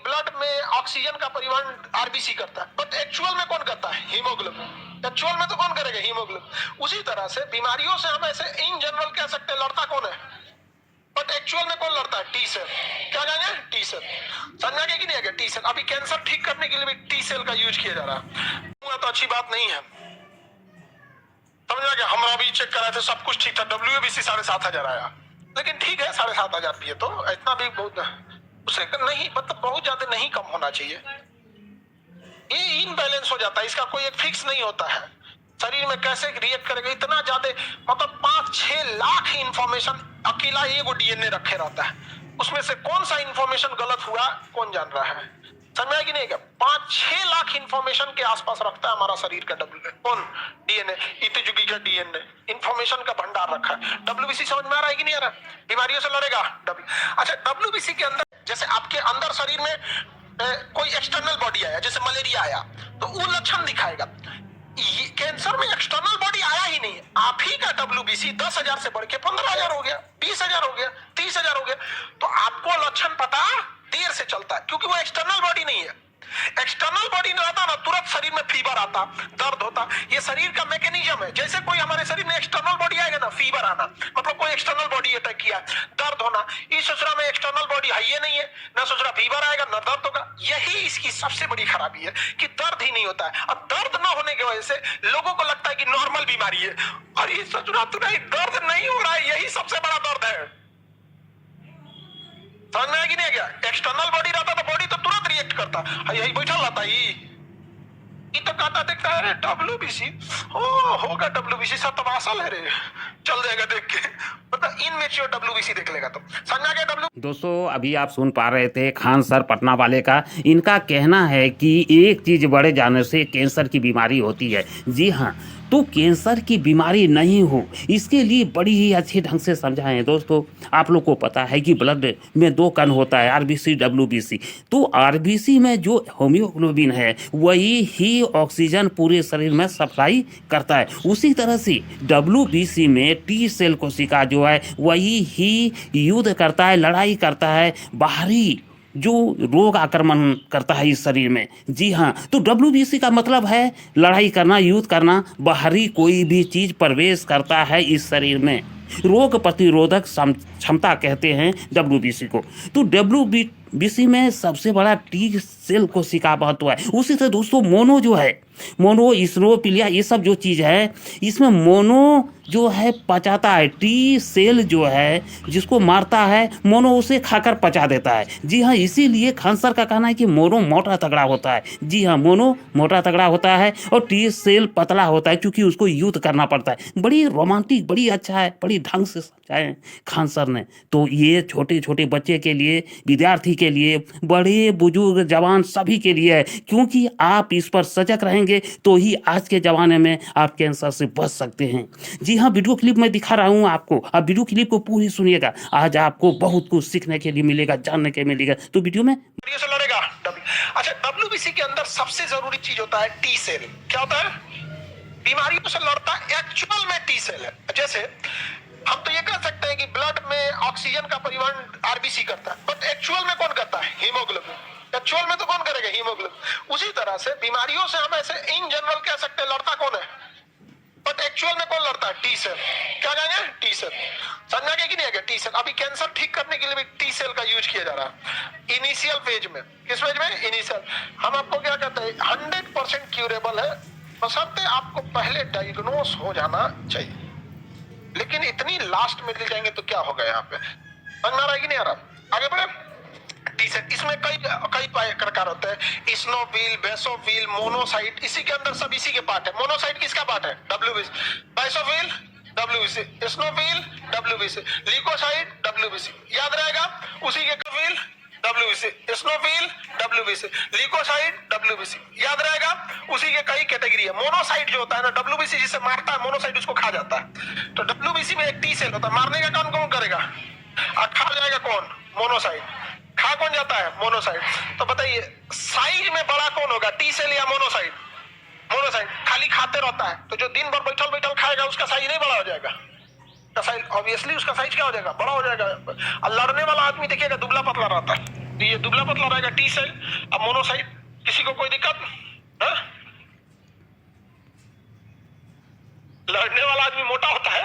Blood में oxygen का परिवहन आरबीसी करता है, बट एक्चुअल में कौन करता है? हीमोग्लोबिन। एक्चुअल में तो कौन करेगा? हीमोग्लोबिन। उसी तरह से बीमारियों से हम ऐसे इन जनरल कह सकते हैं लड़ता कौन है, बट एक्चुअल में कौन लड़ता है? T cell. क्या कहेंगे? T cell. समझ आ गया कि नहीं आ गया? T cell. अभी कैंसर ठीक करने के लिए भी टी सेल का यूज किया जा रहा है, तो अच्छी बात नहीं है। समझ आ गया? हमारा भी चेक कराए थे, सब कुछ ठीक था, WBC 7,500 आया, लेकिन ठीक है 7,500 भी है तो इतना भी बहुत उसे नहीं, मतलब बहुत ज्यादा नहीं कम होना चाहिए। ये इनबैलेंस हो जाता है, इसका कोई एक फिक्स नहीं होता है। शरीर में कैसे रिएक्ट करेगा इतना ज्यादा, मतलब 5-6 लाख इंफॉर्मेशन अकेला एगो डीएनए रखे रहता है, उसमें से कौन सा इंफॉर्मेशन गलत हुआ कौन जान रहा है? समझ आया कि नहीं? 5-6 लाख इंफॉर्मेशन के आसपास रखता है हमारा शरीर का कौन? डीएनए। इतजुगी का डीएनए इंफॉर्मेशन का भंडार रखा है। WBC समझ में आ रहा है कि नहीं आ रहा? बीमारियों से लड़ेगा अच्छा, WBC के अंदर जैसे आपके अंदर शरीर में कोई एक्सटर्नल बॉडी आया, जैसे मलेरिया आया, तो वो लक्षण दिखाएगा। कैंसर में एक्सटर्नल बॉडी आया ही नहीं, आप ही का WBC 10,000 से बढ़ के 15,000 हो गया, 20,000 हो गया, 30,000 हो गया, तो आपको लक्षण पता देर से चलता है, क्योंकि वो एक्सटर्नल बॉडी नहीं है। एक्सटर्नल बॉडी नहीं आता ना, तुरंत शरीर में फीवर आता, दर्द होता, ये शरीर का मैकेनिज्म है। जैसे कोई हमारे शरीर में एक्सटर्नल बॉडी आएगा ना, फीवर आना, मतलब कोई एक्सटर्नल बॉडी अटैक किया, दर्द होना। इस सोचरा में एक्सटर्नल बॉडी है ये नहीं है, ना सोचरा फीवर आएगा ना दर्द होगा। यही इसकी सबसे बड़ी खराबी है कि दर्द ही नहीं होता है। अब दर्द ना होने की वजह से लोगों को लगता है कि नॉर्मल बीमारी है, और ये सोचरा तो नहीं, दर्द नहीं हो रहा है, यही सबसे बड़ा दर्द है। समझ में आया कि नहीं गया? एक्सटर्नल बॉडी रहता तो बॉडी तो तुरंत रिएक्ट करता, यही बैठा रहता ही, ये तो कहता देखता है रे WBC होगा, WBC सब तबासल है रे, चल जाएगा देख के, मतलब इनमेच्योर WBC देख लेगा तो समझ आ गया। दोस्तों अभी आप सुन पा रहे थे खान सर पटना वाले का। इनका कहना है कि एक चीज़ बढ़ जाने से कैंसर की बीमारी होती है। जी हाँ, तो कैंसर की बीमारी नहीं हो इसके लिए बड़ी ही अच्छे ढंग से समझाएं। दोस्तों आप लोग को पता है कि ब्लड में 2 कण होता है, RBC WBC। तो RBC में जो होम्योग्लोबिन है वही ही ऑक्सीजन पूरे शरीर में सप्लाई करता है। उसी तरह से WBC में टी सेल कोशिका जो है वही ही युद्ध करता है, लड़ाई करता है बाहरी जो रोग आक्रमण करता है इस शरीर में। जी हाँ, तो WBC का मतलब है लड़ाई करना, युद्ध करना, बाहरी कोई भी चीज़ प्रवेश करता है इस शरीर में। रोग प्रतिरोधक क्षमता कहते हैं WBC को। तो WBC में सबसे बड़ा टी सेल कोशिका महत्व है। उसी से दोस्तों मोनो जो है, मोनो इस्नोफिलिया ये सब जो चीज़ है, इसमें मोनो जो है पचाता है, टी सेल जो है जिसको मारता है मोनो उसे खाकर पचा देता है। जी हाँ, इसीलिए खान सर का कहना है कि मोनो मोटा तगड़ा होता है। जी हाँ, मोनो मोटा तगड़ा होता है और टी सेल पतला होता है, क्योंकि उसको युद्ध करना पड़ता है। बड़ी रोमांटिक, बड़ी अच्छा है, बड़ी ढंग से समझाए खान सर ने। तो ये छोटे छोटे बच्चे के लिए, विद्यार्थी के लिए, बड़े बुजुर्ग जवान सभी के लिए है, क्योंकि आप इस पर सजग रहेंगे तो ही आज के ज़माने में आप कैंसर से बच सकते हैं। जी हाँ, वीडियो क्लिप मैं दिखा रहा हूँ आपको, आप वीडियो क्लिप को पूरी सुनिएगा। आज आपको बहुत कुछ सीखने के लिए मिलेगा, जानने के मिलेगा। तो वीडियो में से लड़ेगा। अच्छा, WBC के अंदर सबसे जरूरी चीज होता है टी सेल। क्या होता है? बीमारियों से लड़ता एक्चुअल में टी सेल है। जैसे हम तो ये कह सकते हैं कि ब्लड में ऑक्सीजन का परिवहन RBC करता है, बट एक्चुअल में कौन करता है? हीमोग्लोबिन। एक्चुअल में तो कौन करेगा? हीमोग्लोबिन। उसी तरह से बीमारियों से हम ऐसे इन जनरल कह सकते हैं लड़ता कौन है, बट एक्चुअल में कौन लड़ता है? T cell. क्या कहेंगे? T cell. समझ आ गया कि नहीं आ गया? T cell. अभी कैंसर ठीक करने के लिए भी टी सेल का यूज किया जा रहा है इनिशियल फेज में। किस फेज में? इनिशियल। हम आपको क्या कहते हैं, 100% क्यूरेबल है, बशर्ते आपको पहले डायग्नोस हो जाना चाहिए। लेकिन इतनी लास्ट में ले जाएंगे तो क्या होगा यहाँ पे? समझ में आ रहा है कि नहीं आ रहा? आगे बढ़े। टी सेल, इसमें कई प्रकार होते हैं, स्नोफिल, बेसोफिल, मोनोसाइट, इसी के अंदर सब इसी के पार्ट है। मोनोसाइट किसका पार्ट है? WBC। Basophil WBC, eosinophil WBC, leucocyte WBC, याद रहेगा उसी के कफिल WBC, eosinophil WBC, leucocyte WBC, याद रहेगा उसी के कई कैटेगरी है। मोनोसाइट जो होता है ना, WBC जिसे मारता है, मोनोसाइट उसको खा जाता है। तो WBC में एक टी सेल होता है, मारने का काम कौन करेगा? खा जाएगा कौन? मोनोसाइट। खा कौन जाता है? मोनोसाइट। तो बताइए साइज में बड़ा कौन होगा, टी सेल या मोनोसाइट? मोनोसाइट। खाली खाते रहता है, तो जो दिन भर बैठल बैठल खाएगा उसका साइज नहीं बड़ा हो जाएगा? ऑब्वियसली उसका साइज क्या हो जाएगा? बड़ा हो जाएगा। और लड़ने वाला आदमी देखिएगा दुबला पतला रहता है, ये दुबला पतला रहेगा टी सेल। अब मोनोसाइट, किसी को कोई दिक्कत? हाँ? लड़ने वाला आदमी मोटा होता है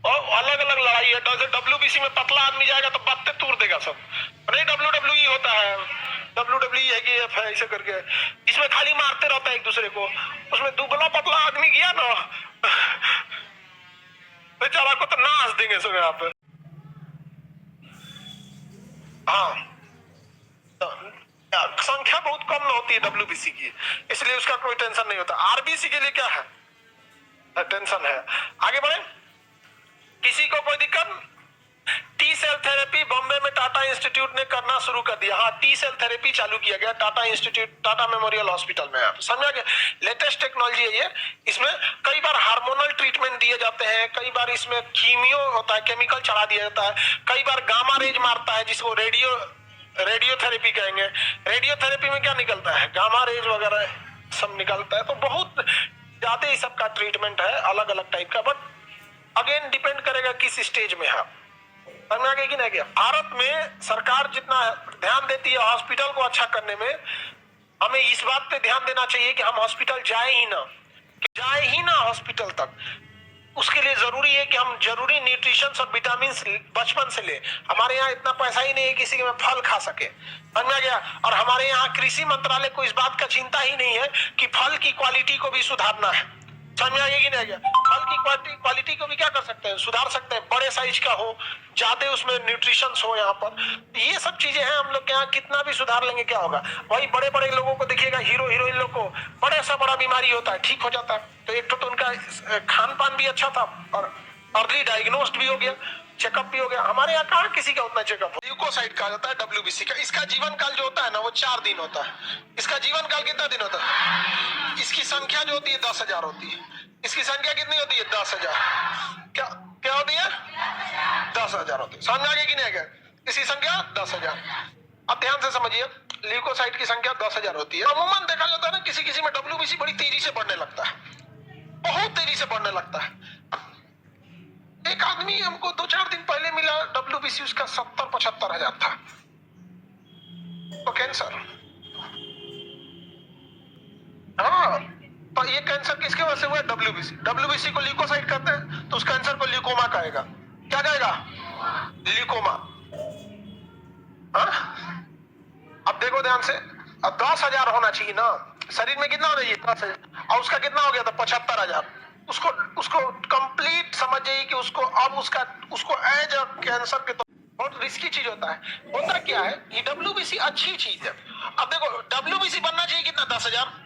और अलग अलग लड़ाई है। जैसे डब्ल्यूबीसी में पतला आदमी जाएगा तो बातें तोड़ देगा सब। नहीं, WWE होता है, WWE है कि है ऐसे करके, इसमें खाली मारते रहता है एक दूसरे को। उसमें दुबला पतला आदमी गया ना, बेचारा को तो नाच देंगे सब यहाँ पे। हाँ, संख्या बहुत कम ना होती है डब्ल्यूबीसी की, इसलिए उसका कोई टेंशन नहीं होता। आरबीसी के लिए क्या है, टेंशन है। आगे बढ़े, किसी को कोई दिक्कत? टी सेल थेरेपी बॉम्बे में टाटा इंस्टीट्यूट ने करना शुरू कर दिया। हाँ, टी सेल थेरेपी चालू किया गया Tata institute, Tata memorial hospital में। आप समझा गया, लेटेस्ट टेक्नोलॉजी है ये। इसमें कई बार हार्मोनल ट्रीटमेंट दिए जाते हैं, कई बार इसमें कीमियो होता है, केमिकल चढ़ा दिया जाता है, कई बार गामा रेज मारता है जिसको रेडियोथेरेपी कहेंगे। रेडियोथेरेपी में क्या निकलता है, गामा रेज वगैरह सब निकलता है। तो बहुत ज्यादा ही सबका ट्रीटमेंट है अलग अलग टाइप का, बट अगेन डिपेंड करेगा किस स्टेज में है। समझ आ गया कि नहीं गया? भारत में सरकार जितना ध्यान देती है हॉस्पिटल को अच्छा करने में, हमें इस बात पे ध्यान देना चाहिए कि हम हॉस्पिटल जाए ही ना हॉस्पिटल तक। उसके लिए जरूरी है कि हम जरूरी न्यूट्रिशन और विटामिन बचपन से ले। हमारे यहाँ इतना पैसा ही नहीं है किसी के में फल खा सके, समझ में आ गया? और हमारे यहाँ कृषि मंत्रालय को इस बात का चिंता ही नहीं है कि फल की क्वालिटी को भी सुधारना है। समझ में आ गया कि नहीं गया? फल की क्वालिटी को भी क्या कर सकते हैं, सुधार सकते हैं। बड़े साइज का हो, ज्यादा उसमें न्यूट्रिशन हो यहाँ पर, ये सब चीजें हैं। हम लोग यहाँ कितना भी सुधार लेंगे क्या होगा? वही बड़े बड़े लोगों को देखिएगा, हीरो हीरोइन लोग को बड़े सा बड़ा बीमारी होता है, ठीक हो जाता है। तो एक तो उनका खान पान भी अच्छा था और अर्ली डायग्नोस्ड भी हो गया, चेकअप भी हो गया। हमारे यहाँ कहाँ किसी का उतना चेकअप। ल्यूकोसाइट कहा जाता है डब्ल्यूबीसी का। इसका जीवन काल जो होता है ना वो 4 दिन होता है। इसका जीवन काल कितना दिन होता है? इसकी संख्या जो होती है 10,000 होती है। इसकी संख्या कितनी होती है? 10,000। क्या क्या होती है? 10,000 होती है। समझ आ गया कि नहीं आ गया? इसकी संख्या 10,000। अब ध्यान से समझिए, ल्यूकोसाइट की संख्या 10,000 होती है। अमूमन देखा जाता है ना किसी किसी में डब्ल्यूबीसी बड़ी तेजी से बढ़ने लगता है, बहुत तेजी से बढ़ने लगता है। एक आदमी हमको 2-4 दिन पहले मिला, डब्ल्यूबीसी उसका 70-75 हजार था। तो कैंसर, हाँ, तो ये कैंसर किसके वजह से हुआ? डब्ल्यूबीसी को ल्यूकोसाइट कहते हैं, तो उस कैंसर को ल्यूकोमा कहेगा। क्या कहेगा? ल्यूकोमा। हाँ? अब देखो ध्यान से, अब 10,000 होना चाहिए ना, शरीर में कितना होना चाहिए? 10,000, और उसका कितना हो गया था? 75,000। उसको कंप्लीट समझ जाइए कि उसको एज अ कैंसर के तो बहुत रिस्की चीज होता है। होता क्या है, ये डब्ल्यूबीसी अच्छी चीज है। अब देखो डब्ल्यूबीसी बनना चाहिए कितना? 10,000।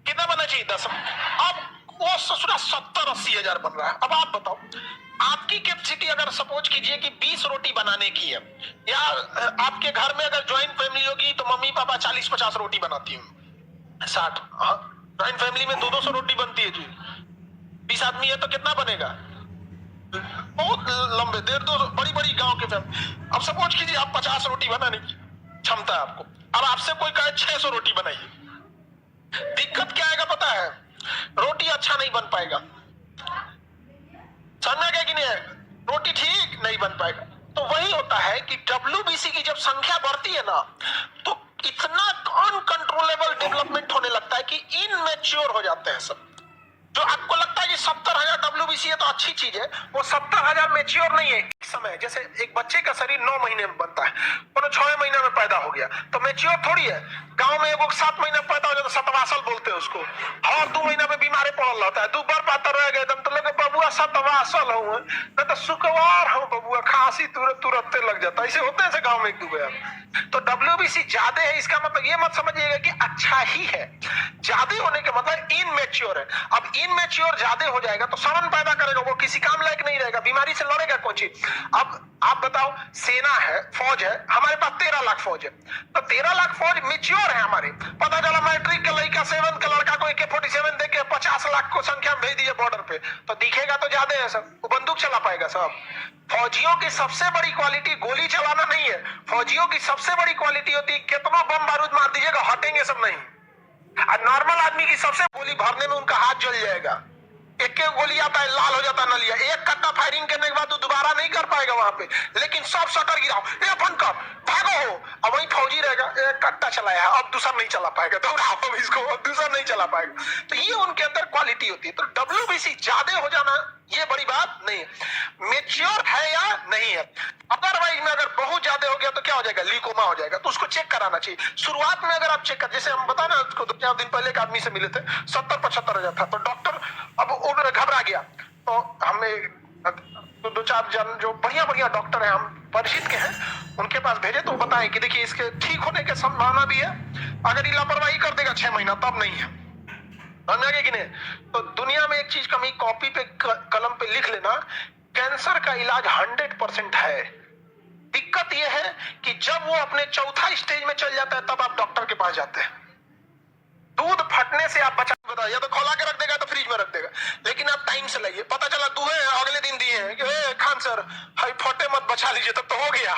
कितना बनना चाहिए? 10। अब वो ससुरा 70-80 हजार बन रहा है। अब आप बताओ, आपकी कैपेसिटी अगर सपोज कीजिए कि 20 रोटी बनाने की है, या आपके घर में अगर ज्वाइंट फैमिली होगी तो मम्मी पापा 40-50 रोटी बनाती हूँ, 60। ज्वाइंट फैमिली में 200 रोटी बनती है जी। 20 आदमी है तो कितना बनेगा? बहुत लंबे 150-200 बड़ी बड़ी गांव के फैमिली। अब सपोज कीजिए आप 50 रोटी बनाने की क्षमता है आपको, अब आपसे कोई कहे 600 रोटी बनाइए, दिक्कत क्या आएगा पता है? रोटी अच्छा नहीं बन पाएगा। समझ गया कि नहीं? रोटी ठीक नहीं बन पाएगा। तो वही होता है कि डब्ल्यूबीसी की जब संख्या बढ़ती है ना, तो इतना अनकंट्रोलेबल डेवलपमेंट होने लगता है कि इनमेच्योर हो जाते हैं सब। जो आपको लगता है कि 70,000 डब्ल्यूबीसी है तो अच्छी चीज है, वो 70,000 मेच्योर नहीं है। समय जैसे एक बच्चे का शरीर 9 महीने में बनता है, वो 6 महीने में पैदा हो गया तो मेच्योर थोड़ी है। गांव में वो 7 महीने में पैदा हो जाता है, 7वां साल बोलते हैं उसको, और 2 महीना में बीमारी पड़ल रहता है। 2 बार पाता रह गए तो लोग बबुआ 7वां साल हूँ न तो शुक्रवार हूँ बबुआ, खांसी तुरंत लग जाता है। ऐसे होते हैं गाँव में 1-2 बार। तो डब्ल्यूबीसी ज्यादा है इसका मतलब ये मत समझिएगा कि अच्छा ही है। ज्यादा होने के मतलब इनमेच्योर है। अब इनमेच्योर ज्यादा हो जाएगा तो समन पैदा करेगा, वो किसी काम लायक नहीं रहेगा, बीमारी से लड़ेगा कौन चीज। अब आप बताओ, सेना है, फौज है, हमारे पास 13 लाख फौज है, तो 13 लाख फौज मेच्योर है हमारे। पता चला मैट्रिक का लड़का 7 का लड़का को AK-47 देके 50 लाख को संख्या में भेज दिए बॉर्डर पे, तो दिखेगा तो ज्यादा है सब, वो बंदूक चला पाएगा सब। फौजियों की सबसे बड़ी क्वालिटी गोली चलाना नहीं है, फौजियों की सबसे बड़ी क्वालिटी होती है कितना बम बारूद मार दीजिएगा हटेंगे सब नहीं। और नॉर्मल आदमी की सबसे गोली भरने में उनका हाथ जल जाएगा, एक एक गोली आता है, लाल हो जाता है नलिया, एक कट्टा फायरिंग करने के बाद वो दोबारा नहीं कर पाएगा वहां पे, लेकिन सब शटर गिराओ, ए फनकर भागो हो, अब वही फौजी रहेगा, एक कट्टा चलाया है अब दूसरा नहीं चला पाएगा, दौड़ाओ इसको, अब दूसरा नहीं चला पाएगा। तो ये उनके अंदर क्वालिटी होती है। तो डब्ल्यूबीसी ज्यादा हो जाना ये बड़ी बात नहीं है, मेच्योर है या नहीं है। अदरवाइज में अगर बहुत ज्यादा हो गया तो क्या हो जाएगा, लीकोमा हो जाएगा, तो उसको चेक कराना चाहिए। शुरुआत में अगर आप चेक कर, जैसे हम बता ना, उसको 2-4 दिन पहले एक आदमी से मिले थे, 70-75 हजार था, तो डॉक्टर अब उन्होंने घबरा गया, तो हमें तो 2-4 जन जो बढ़िया बढ़िया डॉक्टर हैं, हम परिचित के हैं, उनके पास भेजे, तो बताएं कि देखिए इसके ठीक होने की संभावना भी है, अगर ये लापरवाही कर देगा 6 महीना तब नहीं है, समझे कि नहीं। तो दुनिया में एक चीज कमी, कॉपी पे कलम पे लिख लेना, कैंसर का इलाज 100% है। दिक्कत यह है कि जब वो अपने चौथा स्टेज में चल जाता है तब आप डॉक्टर के पास जाते हैं। दूध फटने से आप बचा, या तो खोला के रख देगा तो फ्रिज में रख देगा, लेकिन आप टाइम से लाइए, पता चला दूहे अगले दिन दिए हैं कि खान सर हाई फटे मत, बचा लीजिए, तब तो हो गया,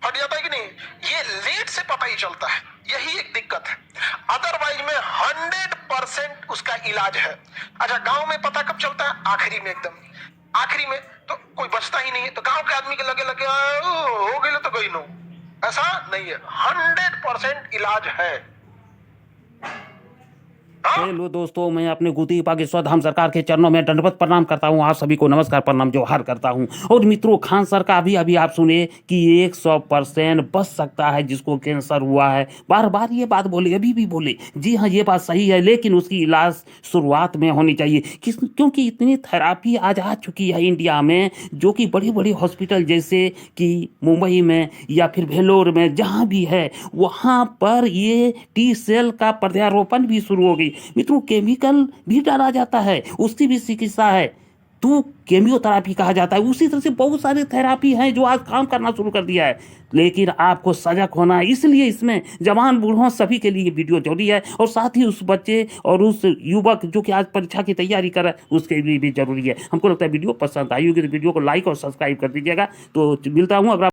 फट जाता है कि नहीं, ये लेट से पता ही चलता है, यही एक दिक्कत है। अदरवाइज में 100% उसका इलाज है। अच्छा, गांव में पता कब चलता है, आखिरी में, एकदम आखिरी में, तो कोई बचता ही नहीं है, तो गांव के आदमी के लगे लगे हो गए तो गई नो, ऐसा नहीं है, 100% इलाज है। हेलो दोस्तों, मैं अपने गुती पाकी स्वधाम सरकार के चरणों में दंडवत प्रणाम करता हूं, आप सभी को नमस्कार प्रणाम जोहार करता हूं। और मित्रों, खान सर का अभी आप सुने कि 100% बच सकता है जिसको कैंसर हुआ है, बार बार ये बात बोले, अभी भी बोले, जी हाँ ये बात सही है, लेकिन उसकी इलाज शुरुआत में होनी चाहिए, क्योंकि इतनी थेरापी आज आ चुकी है इंडिया में, जो कि बड़ी बड़ी हॉस्पिटल जैसे कि मुंबई में या फिर भेलोर में जहाँ भी है, वहाँ पर ये टी सेल का प्रत्यारोपण भी शुरू हो गई। मित्रों, केमिकल भी डाला जाता है, उसकी भी चिकित्सा है, तो केमियोथेरापी कहा जाता है। उसी तरह से बहुत सारी थेरापी हैं जो आज काम करना शुरू कर दिया है, लेकिन आपको सजग होना है, इसलिए इसमें जवान बूढ़ों सभी के लिए वीडियो जरूरी है, और साथ ही उस बच्चे और उस युवक जो कि आज परीक्षा की तैयारी कर रहा है उसके लिए भी जरूरी है। हमको लगता है वीडियो पसंद आई होगी तो वीडियो को लाइक और सब्सक्राइब कर दीजिएगा। तो मिलता हूँ, अगर